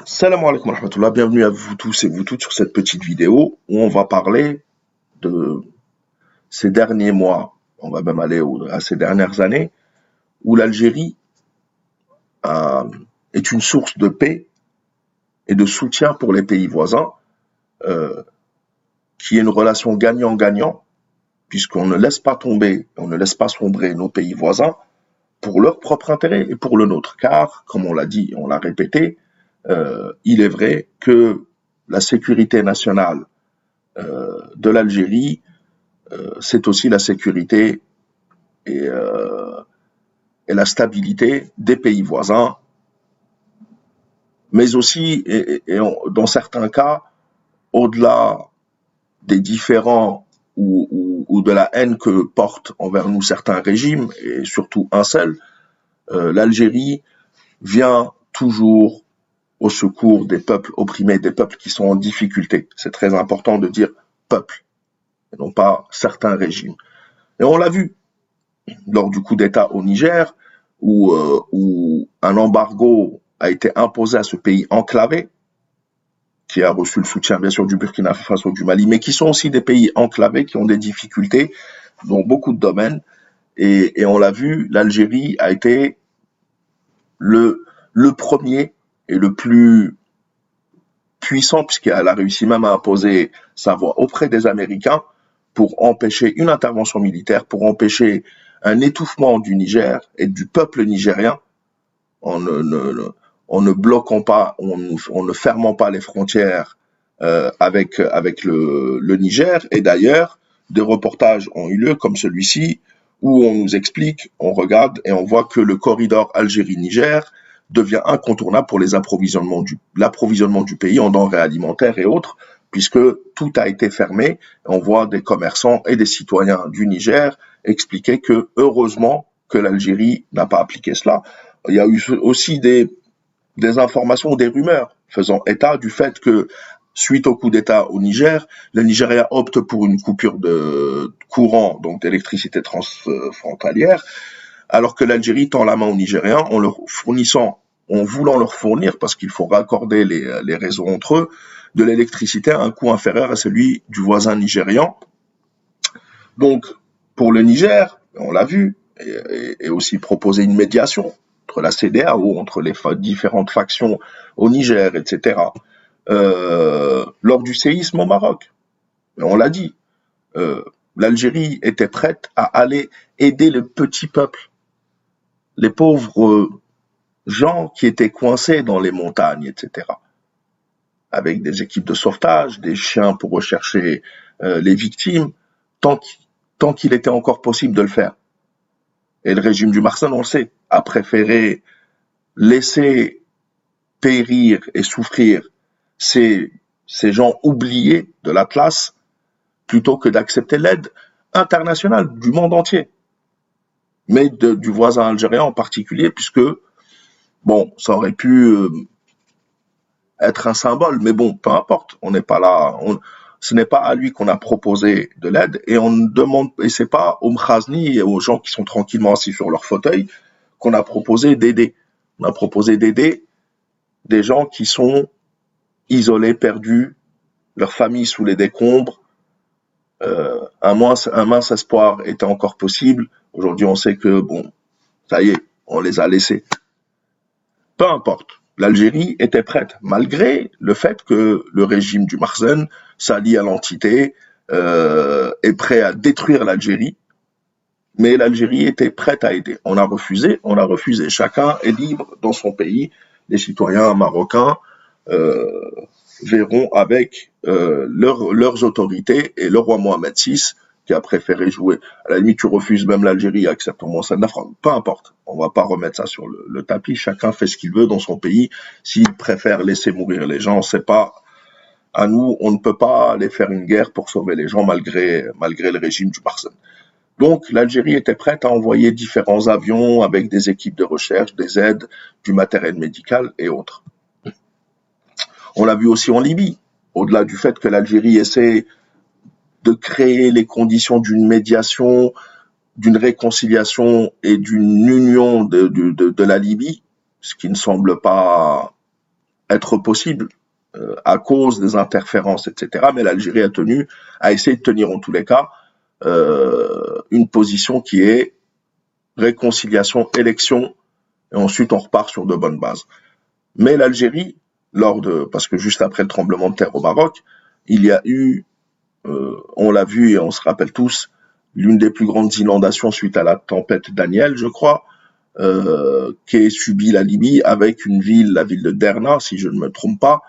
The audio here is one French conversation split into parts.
Salam alaikum wa rahmatullah, bienvenue à vous tous et vous toutes sur cette petite vidéo où on va parler de ces derniers mois, on va même aller à ces dernières années, où l'Algérie euh, est une source de paix et de soutien pour les pays voisins, euh, qui est une relation gagnant-gagnant, puisqu'on ne laisse pas tomber, on ne laisse pas sombrer nos pays voisins pour leur propre intérêt et pour le nôtre. Car, comme on l'a dit, on l'a répété, il est vrai que la sécurité nationale de l'Algérie, c'est aussi la sécurité et, euh, et, la stabilité des pays voisins, mais aussi, dans certains cas, au-delà des différends ou de la haine que portent envers nous certains régimes, et surtout un seul, l'Algérie vient toujours au secours des peuples opprimés, des peuples qui sont en difficulté. C'est très important de dire peuple, et non pas certains régimes. Et on l'a vu lors du coup d'État au Niger, où un embargo a été imposé à ce pays enclavé, qui a reçu le soutien bien sûr du Burkina Faso, du Mali, mais qui sont aussi des pays enclavés, qui ont des difficultés dans beaucoup de domaines. Et on l'a vu, l'Algérie a été le premier et le plus puissant, puisqu'elle a réussi même à imposer sa voix auprès des Américains pour empêcher une intervention militaire, pour empêcher un étouffement du Niger et du peuple nigérien en ne bloquant pas, en ne fermant pas les frontières avec le Niger. Et d'ailleurs, des reportages ont eu lieu comme celui-ci, où on nous explique, on regarde et on voit que le corridor Algérie-Niger devient incontournable pour l'approvisionnement du pays en denrées alimentaires et autres, puisque tout a été fermé. On voit des commerçants et des citoyens du Niger expliquer que heureusement que l'Algérie n'a pas appliqué cela. Il y a eu aussi des informations, des rumeurs faisant état du fait que suite au coup d'État au Niger, le Nigeria opte pour une coupure de courant, donc d'électricité transfrontalière, alors que l'Algérie tend la main aux Nigériens en leur fournissant, en voulant leur fournir, parce qu'il faut raccorder les réseaux entre eux, de l'électricité à un coût inférieur à celui du voisin nigérian. Donc, pour le Niger, on l'a vu, et aussi proposer une médiation entre la CEDEAO, entre les différentes factions au Niger, etc. Lors du séisme au Maroc, on l'a dit, euh, l'Algérie était prête à aller aider le petit peuple, les pauvres gens qui étaient coincés dans les montagnes, etc. Avec des équipes de sauvetage, des chiens pour rechercher les victimes, tant qu'il était encore possible de le faire. Et le régime du Marsan, on le sait, a préféré laisser périr et souffrir ces, ces gens oubliés de l'Atlas plutôt que d'accepter l'aide internationale du monde entier, mais du voisin algérien en particulier, puisque, bon, ça aurait pu être un symbole, mais bon, peu importe, on n'est pas là, ce n'est pas à lui qu'on a proposé de l'aide, et on demande, et c'est pas aux Mkhazni et aux gens qui sont tranquillement assis sur leur fauteuil qu'on a proposé d'aider. On a proposé d'aider des gens qui sont isolés, perdus, leur famille sous les décombres. Un mince espoir était encore possible. Aujourd'hui, on sait que, bon, ça y est, on les a laissés. Peu importe. L'Algérie était prête, malgré le fait que le régime du Marzen s'allie à l'entité, est prêt à détruire l'Algérie, mais l'Algérie était prête à aider. On a refusé, on a refusé. Chacun est libre dans son pays. Les citoyens marocains verront avec leurs autorités et le roi Mohamed VI qui a préféré jouer. À la limite, tu refuses même l'Algérie, accepte au moins celle de la France. Peu importe. On va pas remettre ça sur le tapis. Chacun fait ce qu'il veut dans son pays. S'il préfère laisser mourir les gens, c'est pas à nous. On ne peut pas aller faire une guerre pour sauver les gens malgré le régime du Barsen. Donc, l'Algérie était prête à envoyer différents avions avec des équipes de recherche, des aides, du matériel médical et autres. On l'a vu aussi en Libye, au-delà du fait que l'Algérie essaie de créer les conditions d'une médiation, d'une réconciliation et d'une union de la Libye, ce qui ne semble pas être possible à cause des interférences, etc. Mais l'Algérie a essayé de tenir en tous les cas une position qui est réconciliation, élection, et ensuite on repart sur de bonnes bases. Mais l'Algérie, parce que juste après le tremblement de terre au Maroc, il y a eu, on l'a vu et on se rappelle tous, l'une des plus grandes inondations suite à la tempête Daniel, je crois, qu'ait subi la Libye avec la ville de Derna, si je ne me trompe pas,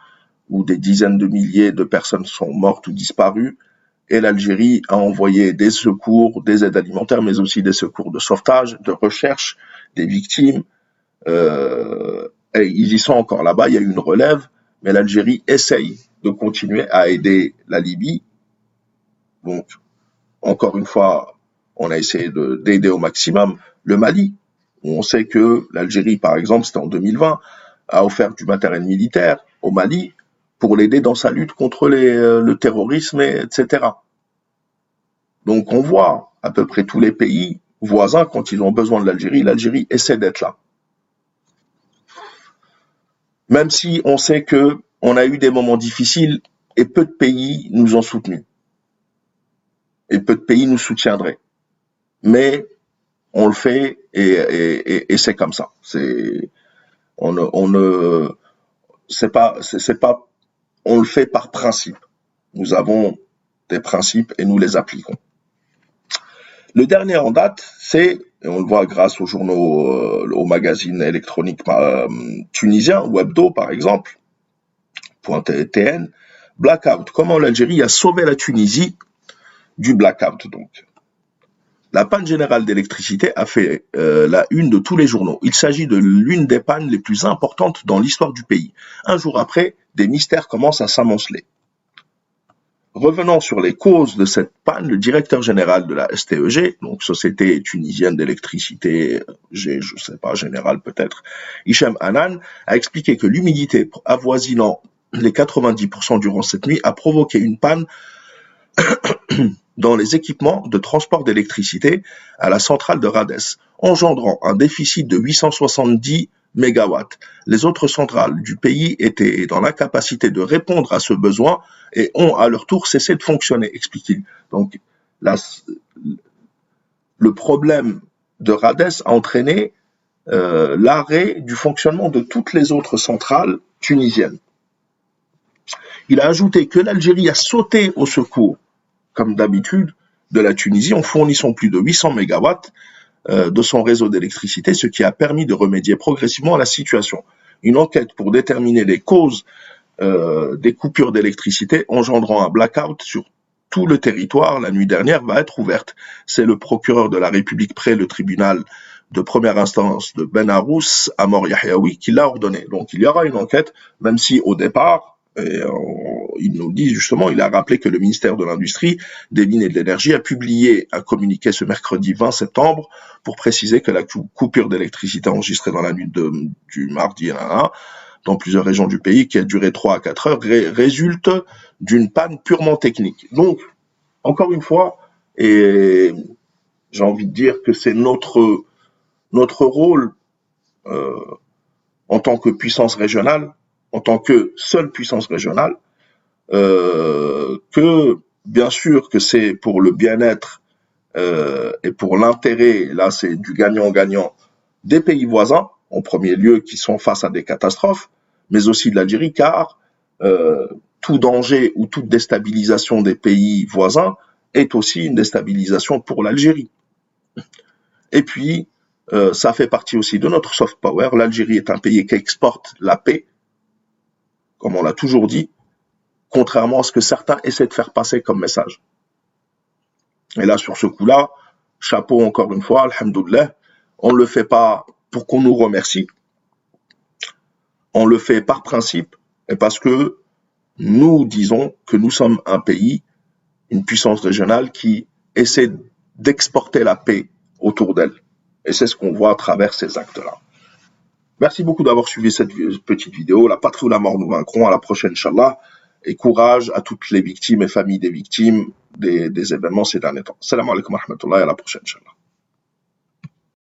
où des dizaines de milliers de personnes sont mortes ou disparues, et l'Algérie a envoyé des secours, des aides alimentaires, mais aussi des secours de sauvetage, de recherche des victimes. Et ils y sont encore là-bas, il y a eu une relève, mais l'Algérie essaye de continuer à aider la Libye. Donc, encore une fois, on a essayé d'aider au maximum le Mali. On sait que l'Algérie, par exemple, c'était en 2020, a offert du matériel militaire au Mali pour l'aider dans sa lutte contre le terrorisme, etc. Donc on voit à peu près tous les pays voisins, quand ils ont besoin de l'Algérie essaie d'être là. Même si on sait qu'on a eu des moments difficiles et peu de pays nous ont soutenus. Et peu de pays nous soutiendraient. Mais on le fait et c'est comme ça. On le fait par principe. Nous avons des principes et nous les appliquons. Le dernier en date, c'est, et on le voit grâce aux journaux, aux magazines électroniques tunisiens, Webdo par exemple, .tn, Blackout. Comment l'Algérie a sauvé la Tunisie du blackout donc. La panne générale d'électricité a fait la une de tous les journaux. Il s'agit de l'une des pannes les plus importantes dans l'histoire du pays. Un jour après, des mystères commencent à s'amonceler. Revenant sur les causes de cette panne, le directeur général de la STEG, donc Société tunisienne d'électricité, je sais pas, générale peut-être, Hicham Hanan, a expliqué que l'humidité avoisinant les 90% durant cette nuit a provoqué une panne dans les équipements de transport d'électricité à la centrale de Rades, engendrant un déficit de 870 mégawatts. Les autres centrales du pays étaient dans l'incapacité de répondre à ce besoin et ont à leur tour cessé de fonctionner, explique-t-il. Donc, le problème de Rades a entraîné l'arrêt du fonctionnement de toutes les autres centrales tunisiennes. Il a ajouté que l'Algérie a sauté au secours, comme d'habitude, de la Tunisie en fournissant plus de 800 mégawatts de son réseau d'électricité, ce qui a permis de remédier progressivement à la situation. Une enquête pour déterminer les causes des coupures d'électricité engendrant un blackout sur tout le territoire la nuit dernière va être ouverte. C'est le procureur de la République près le tribunal de première instance de Ben Arous, Amor Yahyaoui, qui l'a ordonné. Donc il y aura une enquête, même si au départ, il nous dit justement, il a rappelé que le ministère de l'Industrie, des Mines et de l'Énergie a publié un communiqué ce mercredi 20 septembre pour préciser que la coupure d'électricité enregistrée dans la nuit du mardi dans plusieurs régions du pays, qui a duré 3 à 4 heures, résulte d'une panne purement technique. Donc, encore une fois, et j'ai envie de dire que c'est notre rôle en tant que puissance régionale, en tant que seule puissance régionale, que bien sûr que c'est pour le bien-être et pour l'intérêt, là c'est du gagnant-gagnant, des pays voisins, en premier lieu qui sont face à des catastrophes, mais aussi de l'Algérie, car tout danger ou toute déstabilisation des pays voisins est aussi une déstabilisation pour l'Algérie. Et puis, ça fait partie aussi de notre soft power. L'Algérie est un pays qui exporte la paix, comme on l'a toujours dit, contrairement à ce que certains essaient de faire passer comme message. Et là, sur ce coup-là, chapeau encore une fois, alhamdoulilah, on ne le fait pas pour qu'on nous remercie, on le fait par principe et parce que nous disons que nous sommes un pays, une puissance régionale qui essaie d'exporter la paix autour d'elle. Et c'est ce qu'on voit à travers ces actes-là. Merci beaucoup d'avoir suivi cette petite vidéo. La patrie ou la mort, nous vaincrons. À la prochaine, Inch'Allah. Et courage à toutes les victimes et familles des victimes des événements ces derniers temps. Salam alaikum wa rahmatullah et à la prochaine, Inch'Allah.